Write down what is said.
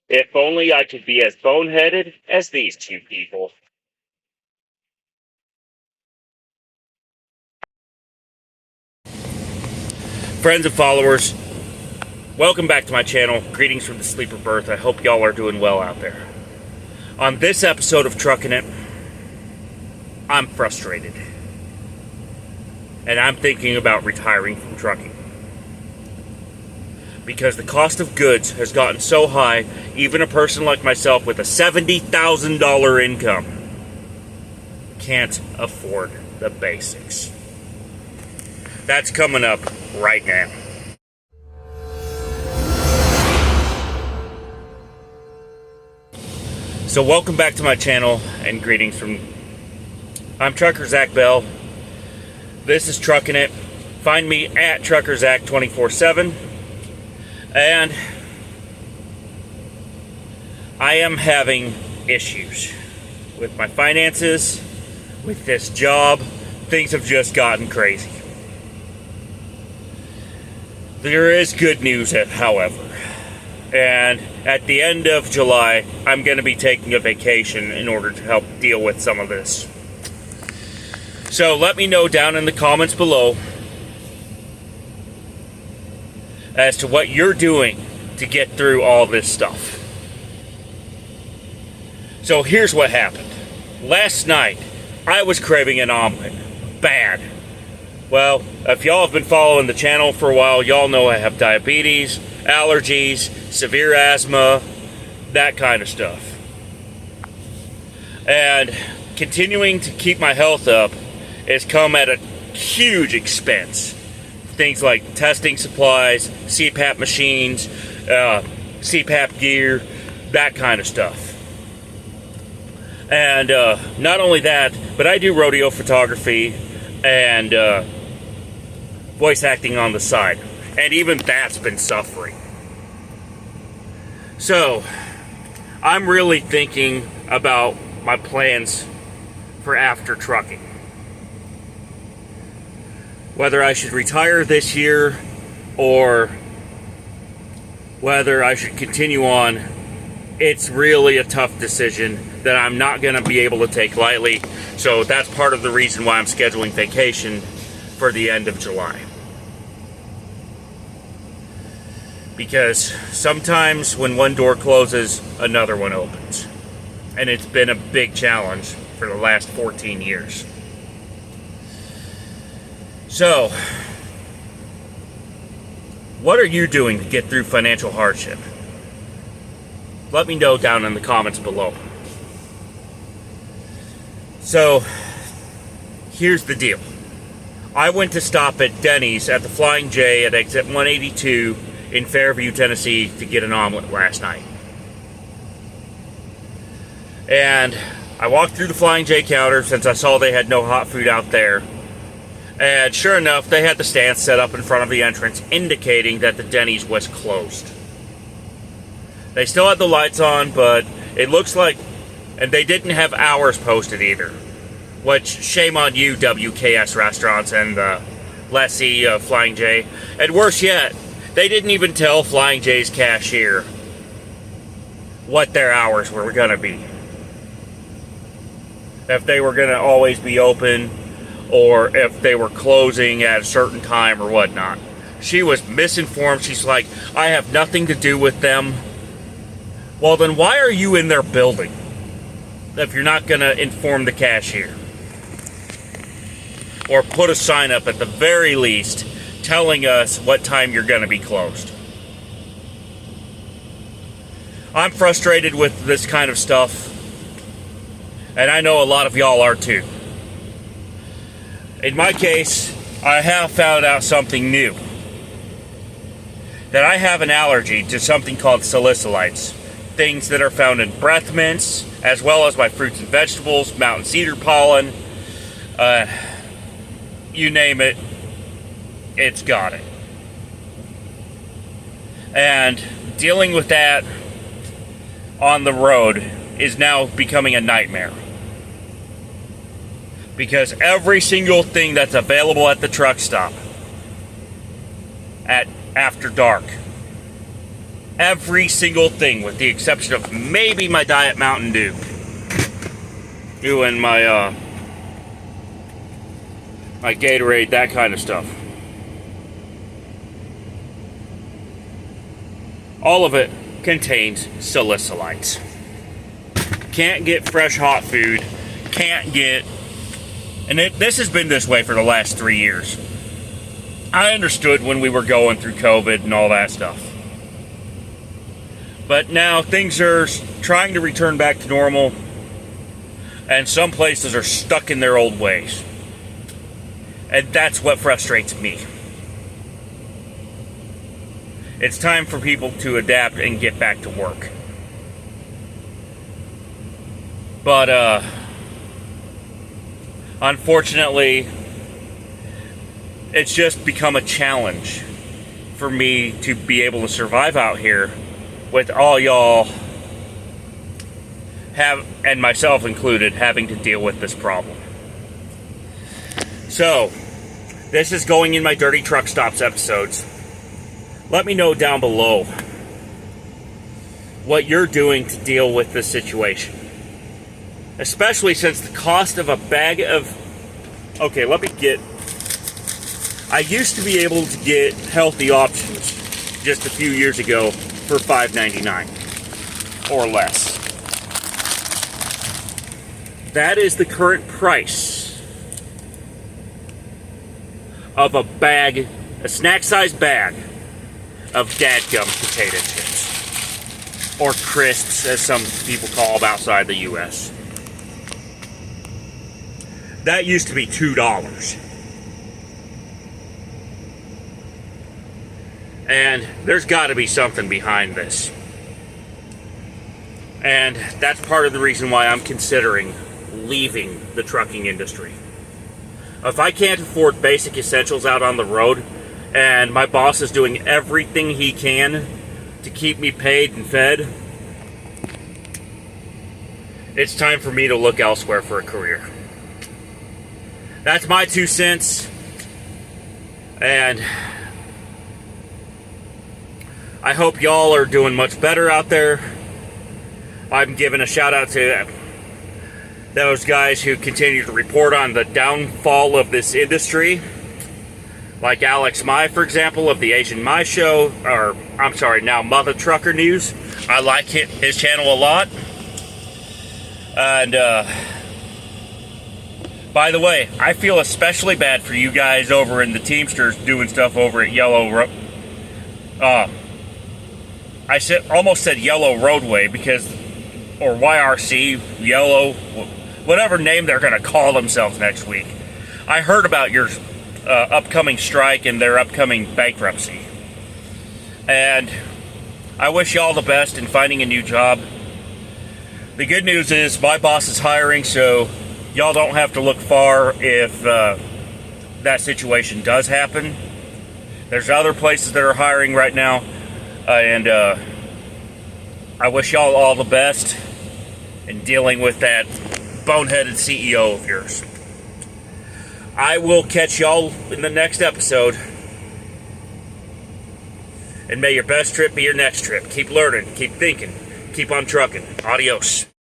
If only I could be as boneheaded as these two people. Friends and followers, welcome back to my channel. Greetings from the sleeper berth. I hope y'all are doing well out there. On this episode of Truckin It, I'm frustrated. And I'm thinking about retiring from trucking. Because the cost of goods has gotten so high, even a person like myself with a $70,000 income can't afford the basics. That's coming up right now. So welcome back to my channel and greetings from... I'm Trucker Zach Bell. This is Truckin It. Find me at Trucker Zach 24/7. And I am having issues with my finances, with this job. Things have just gotten crazy. There is good news, however. And at the end of July, I'm going to be taking a vacation in order to help deal with some of this. So let me know down in the comments below as to what you're doing to get through all this stuff. So here's what happened. Last night, I was craving an omelet. Bad. Well, if y'all have been following the channel for a while, y'all know I have diabetes, allergies, severe asthma, that kind of stuff. And continuing to keep my health up has come at a huge expense. Things like testing supplies, CPAP machines, CPAP gear, that kind of stuff. And not only that, but I do rodeo photography and voice acting on the side. And even that's been suffering. So, I'm really thinking about my plans for after trucking. Whether I should retire this year or whether I should continue on, it's really a tough decision that I'm not going to be able to take lightly. So that's part of the reason why I'm scheduling vacation for the end of July. Because sometimes when one door closes, another one opens. And it's been a big challenge for the last 14 years. So, what are you doing to get through financial hardship? Let me know down in the comments below. So, here's the deal. I went to stop at Denny's at the Flying J at exit 182 in Fairview, Tennessee to get an omelet last night. And I walked through the Flying J counter since I saw they had no hot food out there. And sure enough, they had the stand set up in front of the entrance, indicating that the Denny's was closed. They still had the lights on, but it looks like... And they didn't have hours posted either. Which, shame on you, WKS Restaurants and the lessee of Flying J. And worse yet, they didn't even tell Flying J's cashier what their hours were going to be. If they were going to always be open, or if they were closing at a certain time or whatnot. She was misinformed. She's like, I have nothing to do with them. Well, then why are you in their building if you're not going to inform the cashier? Or put a sign up at the very least telling us what time you're going to be closed. I'm frustrated with this kind of stuff, and I know a lot of y'all are too. In my case, I have found out something new. That I have an allergy to something called salicylates. Things that are found in breath mints, as well as my fruits and vegetables, mountain cedar pollen, you name it, it's got it. And dealing with that on the road is now becoming a nightmare. Because every single thing that's available at the truck stop at after dark Every single thing, with the exception of maybe my Diet Mountain Dew. And my my Gatorade, that kind of stuff. All of it contains salicylates. Can't get fresh hot food. Can't get... And this has been this way for the last 3 years. I understood when we were going through COVID and all that stuff. But now things are trying to return back to normal. And some places are stuck in their old ways. And that's what frustrates me. It's time for people to adapt and get back to work. But, unfortunately, it's just become a challenge for me to be able to survive out here with all y'all and myself included, having to deal with this problem. So, this is going in my Dirty Truck Stops episodes. Let me know down below what you're doing to deal with this situation. Especially since the cost of a bag of... Okay, let me get... I used to be able to get healthy options just a few years ago for $5.99 or less. That is the current price of a bag, a snack-sized bag of dadgum potato chips, or crisps, as some people call them outside the U.S. That used to be $2. And there's got to be something behind this. And that's part of the reason why I'm considering leaving the trucking industry. If I can't afford basic essentials out on the road, and my boss is doing everything he can to keep me paid and fed, it's time for me to look elsewhere for a career. That's my 2 cents. And I hope y'all are doing much better out there. I'm giving a shout out to those guys who continue to report on the downfall of this industry. Like Alex Mai, for example, of the Asian Mai Show, or I'm sorry, now Mother Trucker News. I like his channel a lot. And by the way, I feel especially bad for you guys over in the Teamsters doing stuff over at almost said Yellow Roadway because, or YRC, Yellow, whatever name they're going to call themselves next week. I heard about your upcoming strike and their upcoming bankruptcy. And I wish y'all the best in finding a new job. The good news is my boss is hiring, so y'all don't have to look far if that situation does happen. There's other places that are hiring right now, and I wish y'all all the best in dealing with that boneheaded CEO of yours. I will catch y'all in the next episode. And may your best trip be your next trip. Keep learning, keep thinking, keep on trucking. Adios.